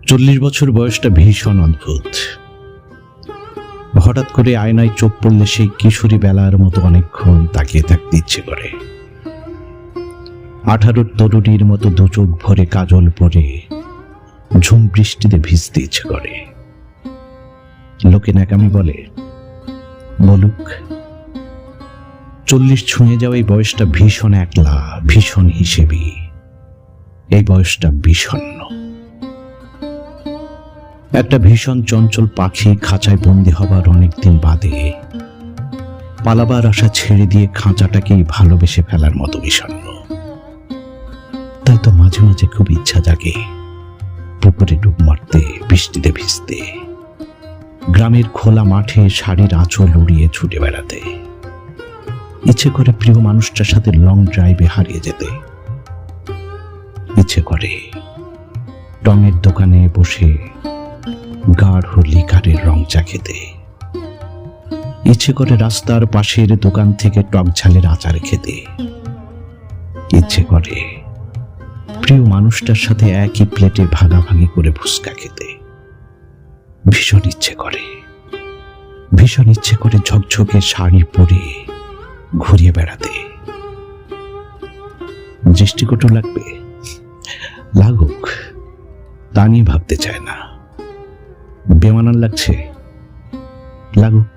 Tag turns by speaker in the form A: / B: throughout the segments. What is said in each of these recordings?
A: 40 বছর বয়সটা ভীষণ অদ্ভুত। হঠাৎ করে আয়নায় চোখ পড়লে সেই কিশোরী বেলার মতো অনেকক্ষণ তাকিয়ে থাকতে ইচ্ছে করে। 18 তরুণীর মতো দু চোখ ভরে কাজল পরে ঝুম বৃষ্টিতে ভিজতে ইচ্ছে করে। লোকে ন্যাকামি বলে, বলুক। 40 ছুঁয়ে যাওয়া এই বয়সটা ভীষণ একলা, ভীষণ হিসেবি। এই বয়সটা বিষণ্ণ। একটা ভীষণ চঞ্চল পাখি খাঁচায় বন্দি হবার অনেকদিন বাদে পালাবার আশা ছেড়ে দিয়ে খাঁচাটাকেই ভালোবেসে ফেলার মতো বিষণ্ণ। তাই তো মাঝে মাঝে খুব ইচ্ছা জাগে পুকুরে ডুব মারতে, বৃষ্টিতে ভিজতে, গ্রামের খোলা মাঠে শাড়ির আঁচল উড়িয়ে ছুটে বেড়াতে। ইচ্ছে করে প্রিয় মানুষটার সাথে লং ড্রাইভে হারিয়ে যেতে। ইচ্ছে করে রঙের দোকানে বসে গাঢ় লিকারের রং চা খেতে। ইচ্ছে করে রাস্তার পাশের দোকান থেকে টক ঝালের আচার খেতে। ইচ্ছে করে প্রিয় মানুষটার সাথে একই প্লেটে ভাগাভাগি করে ফুচকা খেতে। ভীষণ ইচ্ছে করে, ভীষণ ইচ্ছে করে ঝকঝকে শাড়ি পরে ঘুরিয়ে বেড়াতে। দৃষ্টিকটু লাগবে, লাগুক, তা নিয়ে ভাবতে চায় না। বেমানান লাগছে, লাগুক,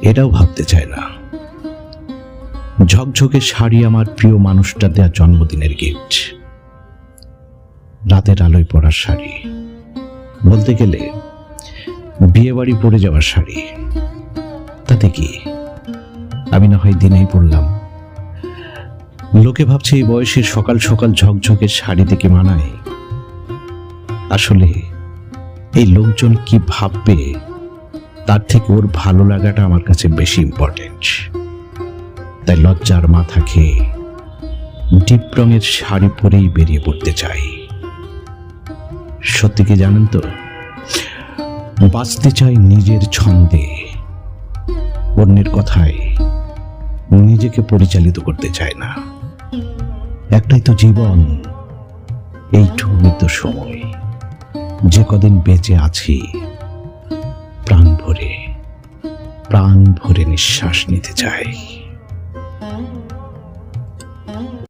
A: এটাও ভাবতে চায় না। ঝকঝকে শাড়ি আমার প্রিয় মানুষটা দেয়া জন্মদিনের গিফট। রাতের আলোয় পরার শাড়ি, বলতে গেলে বিয়ে বাড়ি পরে যাওয়ার শাড়ি। তাতে কি, আমি না হয় দিনেই পরলাম। লোকে ভাবছে এই বয়সে সকাল সকাল ঝকঝকে শাড়ি থেকে মানায়। আসলে এই লোকজন কি ভাববে তার থেকে ওর ভালো লাগাটা আমার কাছে বেশি ইম্পর্টেন্ট। তাই লজ্জার মাথা খেয়ে ডিপ রঙের শাড়ি পরেই বেরিয়ে পড়তে চাই। সত্যি কি জানেন তো, বাঁচতে চাই নিজের ছন্দে, অন্যের কথায় নিজেকে পরিচালিত করতে চায় না। একটাই তো জীবন, এইটুকুই তো সময়। যে কদিন বেঁচে আছি প্রাণ ভরে নিঃশ্বাস নিতে চাই।